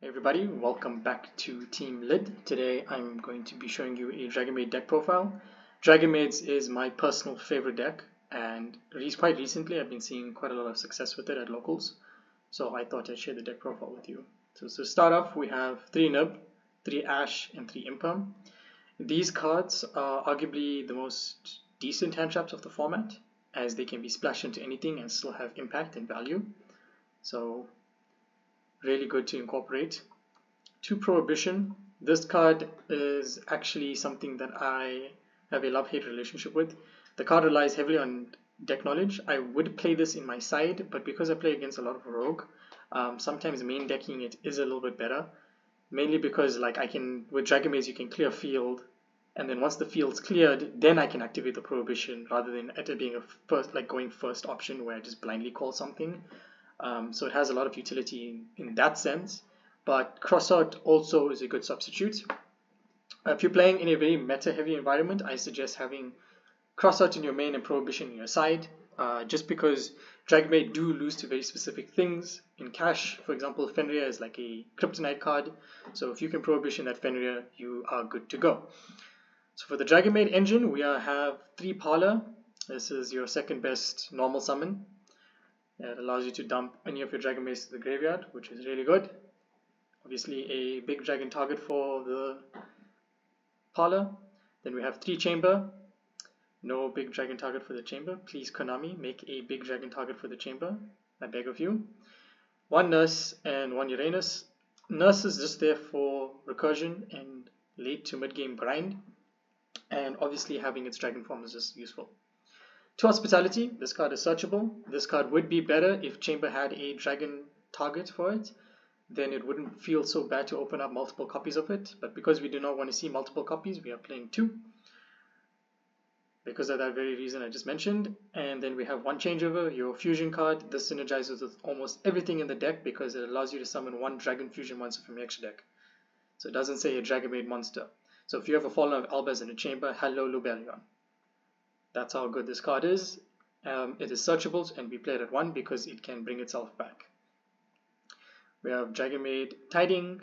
Hey everybody, welcome back to Team Lid. Today I'm going to be showing you a Dragonmaid deck profile. Dragonmaids is my personal favorite deck, and quite recently I've been seeing quite a lot of success with it at locals, so I thought I'd share the deck profile with you. So to start off, we have 3 Nib, 3 Ash, and 3 Imperm. These cards are arguably the most decent hand traps of the format, as they can be splashed into anything and still have impact and value. So really good to incorporate. 2 Prohibition. This card is actually something that I have a love-hate relationship with. The card relies heavily on deck knowledge. I would play this in my side, but because I play against a lot of rogue, sometimes main decking it is a little bit better. Mainly because with Dragonmaids you can clear field, and then once the field's cleared, then I can activate the Prohibition rather than it being going first option where I just blindly call something. So it has a lot of utility in that sense, but Crossout also is a good substitute. If you're playing in a very meta-heavy environment, I suggest having Crossout in your main and Prohibition in your side, just because Dragonmaid do lose to very specific things. In Cash, for example, Fenrir is like a Kryptonite card, so if you can Prohibition that Fenrir, you are good to go. So for the Dragonmaid engine, we have 3 Parlor. This is your second best normal summon. It allows you to dump any of your Dragonmaids to the graveyard, which is really good. Obviously a big dragon target for the Parlor. Then we have 3 Chamber. No big dragon target for the Chamber. Please Konami, make a big dragon target for the Chamber. I beg of you. 1 Nurse and 1 Uranus. Nurse is just there for recursion and late to mid game grind. And obviously having its dragon form is just useful. 2 Hospitality. This card is searchable. This card would be better if Chamber had a dragon target for it. Then it wouldn't feel so bad to open up multiple copies of it. But because we do not want to see multiple copies, we are playing 2. Because of that very reason I just mentioned. And then we have 1 Changeover, your fusion card. This synergizes with almost everything in the deck because it allows you to summon 1 dragon fusion monster from your extra deck. So it doesn't say a Dragonmaid monster. So if you have a Fallen of Albaz in a Chamber, hello Lubellion. That's how good this card is. It is searchable and we play it at 1 because it can bring itself back. We have Dragonmaid Tiding.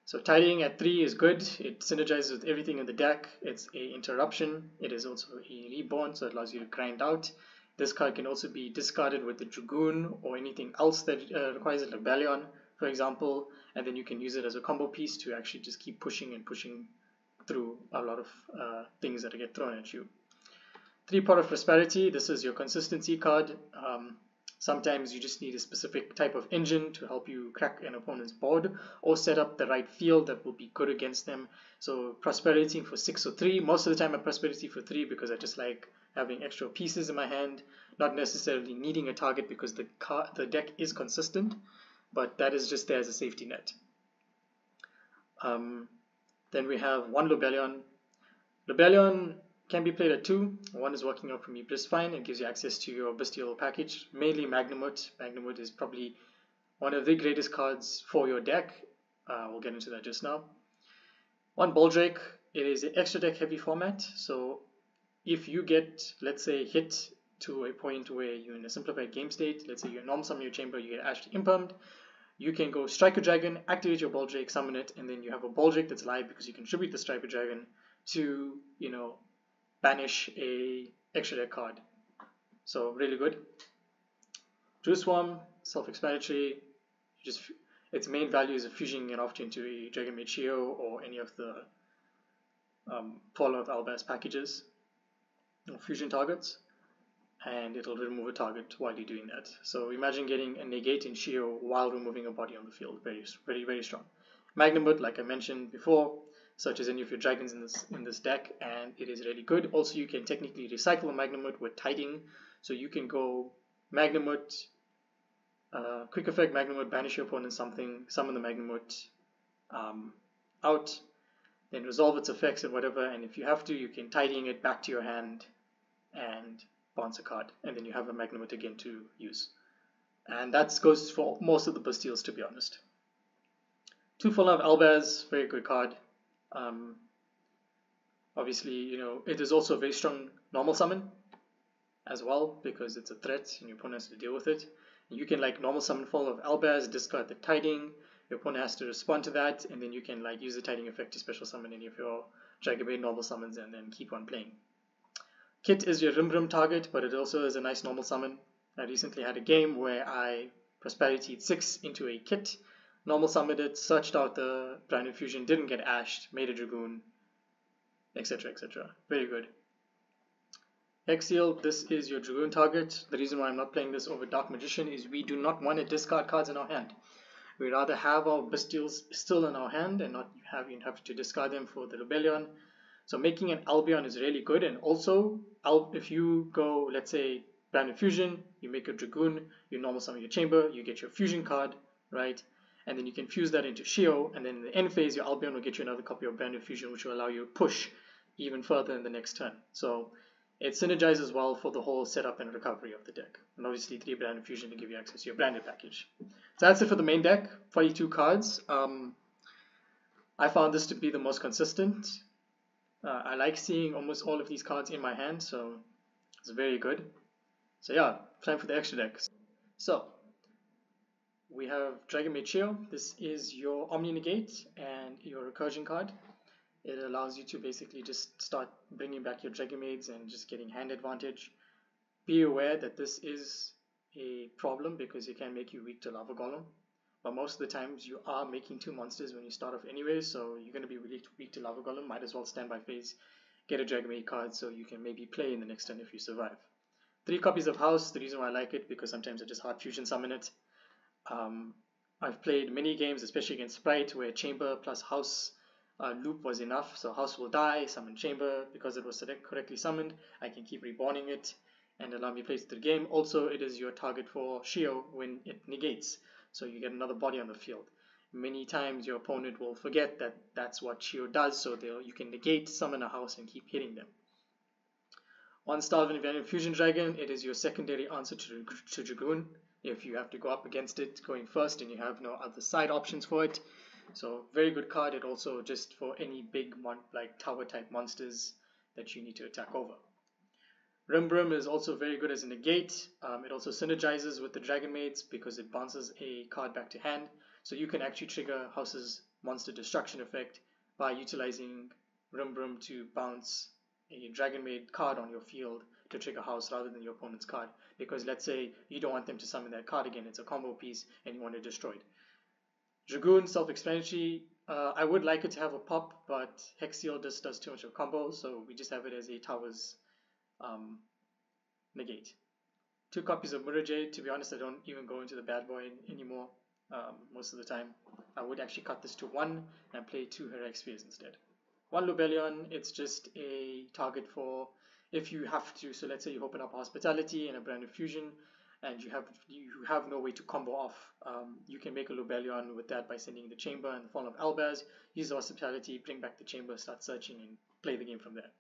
So Tiding at 3 is good. It synergizes with everything in the deck. It's a interruption. It is also a reborn, so it allows you to grind out. This card can also be discarded with the Dragoon or anything else that requires a Rebellion, for example, and then you can use it as a combo piece to actually just keep pushing and pushing through a lot of things that get thrown at you. 3 Pot of Prosperity. This is your consistency card. Sometimes you just need a specific type of engine to help you crack an opponent's board or set up the right field that will be good against them. So Prosperity for 6 or 3. Most of the time I Prosperity for 3 because I just like having extra pieces in my hand, not necessarily needing a target because the deck is consistent, but that is just there as a safety net. Then we have 1 Lubellion. Lubellion can be played at 2. 1 is working out for me just fine. It gives you access to your bestial package, mainly Magnamut. Magnamut is probably one of the greatest cards for your deck. We'll get into that just now. 1 Boldrake. It is an extra deck heavy format. So if you get, let's say, hit to a point where you're in a simplified game state, let's say you're normal summon your Chamber, you get Ashley Impermed, you can go Striker Dragon, activate your Boldrake, summon it, and then you have a Boldrake that's live because you contribute the Striker Dragon to, banish a extra deck card. So really good. Drew Swarm, self-explanatory. Its main value is fusioning it off into a Dragonmaid Shio or any of the Fallen of Albaz packages or fusion targets, and it'll remove a target while you're doing that. So imagine getting a negate in Shio while removing a body on the field. Very, very, very strong. Magnamut, like I mentioned before, searches any of your dragons in this deck, and it is really good. Also, you can technically recycle a Magnamut with Tiding, so you can go Magnamut, quick effect Magnamut, banish your opponent something, summon the Magnamut out, then resolve its effects and whatever, and if you have to, you can Tiding it back to your hand and bounce a card, and then you have a Magnamut again to use. And that goes for most of the Bastiles, to be honest. 2 Fallen of Albaz, very good card. Obviously, it is also a very strong normal summon as well because it's a threat and your opponent has to deal with it. You can like normal summon Fall of Albaz, discard the Tiding. Your opponent has to respond to that, and then you can like use the Tiding effect to special summon any of your Dragonmaid normal summons and then keep on playing. Kit is your Rimbrim target, but it also is a nice normal summon. I recently had a game where I Prosperity 6 into a Kit, normal summoned it, searched out the Brand Infusion, didn't get ashed, made a Dragoon, etc. etc. Very good. Hexiel, this is your Dragoon target. The reason why I'm not playing this over Dark Magician is we do not want to discard cards in our hand. We'd rather have our Bestials still in our hand and not have to discard them for the Lubellion. So making an Albion is really good, and also if you go, let's say, Brand Infusion, you make a Dragoon, you normal summon your chamber, you get your fusion card, right? And then you can fuse that into Shio, and then in the end phase, your Albion will get you another copy of Brand Infusion, which will allow you to push even further in the next turn. So it synergizes well for the whole setup and recovery of the deck. And obviously 3 Brand Infusion to give you access to your branded package. So that's it for the main deck, 42 cards. I found this to be the most consistent. I like seeing almost all of these cards in my hand, so it's very good. So yeah, time for the extra deck. So we have Dragonmaid Shio. This is your Omni Negate and your Recursion card. It allows you to basically just start bringing back your Dragonmaids and just getting hand advantage. Be aware that this is a problem because it can make you weak to Lava Golem. But most of the times you are making 2 monsters when you start off anyway, so you're going to be really weak to Lava Golem. Might as well stand by phase, get a Dragonmaid card so you can maybe play in the next turn if you survive. 3 copies of House. The reason why I like it because sometimes I just hard fusion summon it. I've played many games, especially against Sprite, where Chamber plus House loop was enough. So House will die, summon Chamber. Because it was correctly summoned, I can keep reborning it and allow me to play through the game. Also, it is your target for Shio when it negates. So you get another body on the field. Many times your opponent will forget that that's what Shio does, so you can negate, summon a house, and keep hitting them. On Starving Fusion Dragon, it is your secondary answer to Dragoon. If you have to go up against it going first and you have no other side options for it. So very good card. It also just for any big like tower type monsters that you need to attack over. Rimbrim is also very good as a negate. It also synergizes with the Dragonmaids because it bounces a card back to hand. So you can actually trigger House's monster destruction effect by utilizing Rimbrim to bounce a Dragonmaid card on your field to trigger House rather than your opponent's card. Because let's say you don't want them to summon that card again, it's a combo piece and you want to destroy it. Dragoon, self-explanatory. I would like it to have a pop, but Hexiel just does too much of a combo, so we just have it as a Towers negate. 2 copies of Murajay. To be honest, I don't even go into the bad boy anymore most of the time. I would actually cut this to 1 and play 2 Heroic Spheres instead. 1 Lubellion, it's just a target for if you have to. So let's say you open up Hospitality and a Brand Infusion and you have no way to combo off. You can make a Lubellion with that by sending the Chamber and the Fall of Albaz, use the Hospitality, bring back the Chamber, start searching and play the game from there.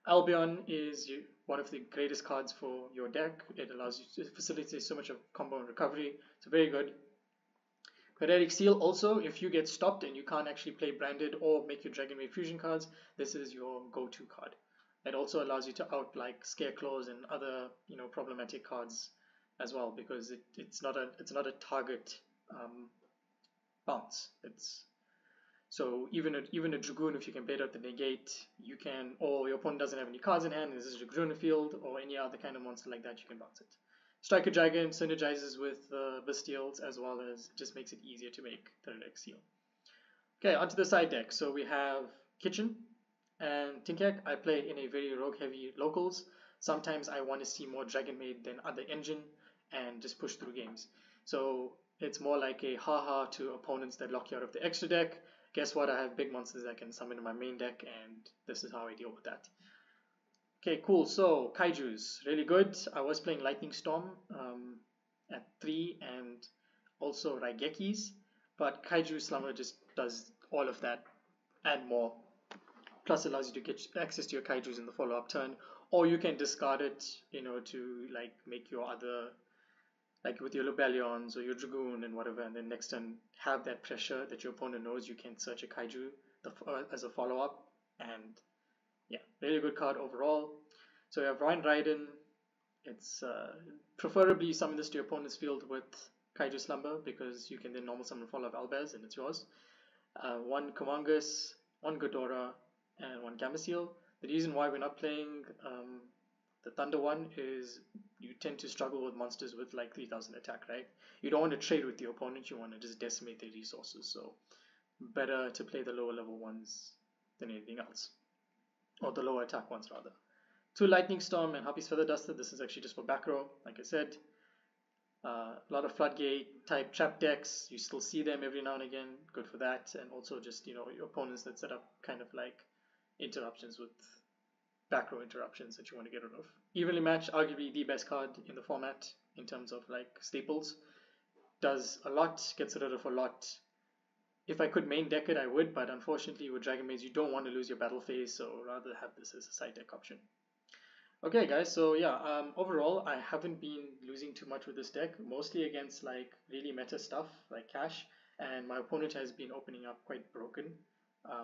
Albion is one of the greatest cards for your deck. It allows you to facilitate so much of combo and recovery. It's very good. Heretic Seal also, if you get stopped and you can't actually play branded or make your Dragonmaid fusion cards, this is your go-to card. It also allows you to out like Scarecrows and other problematic cards as well because it's not a target bounce. So even a Dragoon, if you can bait out the negate, you can, or your opponent doesn't have any cards in hand, this is a Dragoon field, or any other kind of monster like that, you can bounce it. Striker Dragon synergizes with Bestials as well as just makes it easier to make the Relic Seal. Okay, onto the side deck. So we have Kitchen and Tinkek. I play in a very rogue heavy locals. Sometimes I want to see more Dragonmaid than other engine and just push through games. So it's more like a haha to opponents that lock you out of the extra deck. Guess what? I have big monsters I can summon in my main deck, and this is how I deal with that. Okay, cool. So Kaijus, really good. I was playing Lightning Storm at 3 and also Raigekis, but Kaiju Slumber just does all of that and more. Plus allows you to get access to your Kaijus in the follow-up turn, or you can discard it, to like make your other, like with your Lubellions or your Dragoon and whatever, and then next turn have that pressure that your opponent knows you can search a Kaiju as a follow-up. And yeah, really good card overall. So we have Ryan Raiden, It's preferably you summon this to your opponent's field with Kaiju Slumber, because you can then normal summon Fall of Albaz and it's yours. One Kawangus, one Ghidorah, and one Gameciel. The reason why we're not playing the Thunder one is you tend to struggle with monsters with like 3000 attack, right? You don't want to trade with your opponent, you want to just decimate their resources. So better to play the lower level ones than anything else, or the lower attack ones rather. 2 Lightning Storm and Harpy's Feather Duster. This is actually just for back row, like I said. A lot of Floodgate type trap decks, you still see them every now and again, good for that. And also just, you know, your opponents that set up kind of like interruptions with back row interruptions that you want to get rid of. Evenly Matched, arguably the best card in the format in terms of like staples. Does a lot, gets rid of a lot. If I could main deck it, I would, but unfortunately with Dragonmaids, you don't want to lose your battle phase, so rather have this as a side deck option. Okay guys, so yeah, overall I haven't been losing too much with this deck, mostly against like really meta stuff like Cash, and my opponent has been opening up quite broken,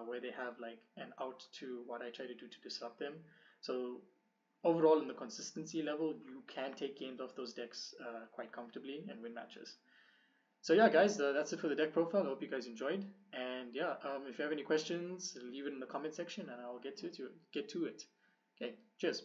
where they have like an out to what I try to do to disrupt them. So overall in the consistency level, you can take games off those decks quite comfortably and win matches. So yeah guys, that's it for the deck profile. I hope you guys enjoyed, and yeah, if you have any questions, leave it in the comment section and I'll get to it. Okay, cheers.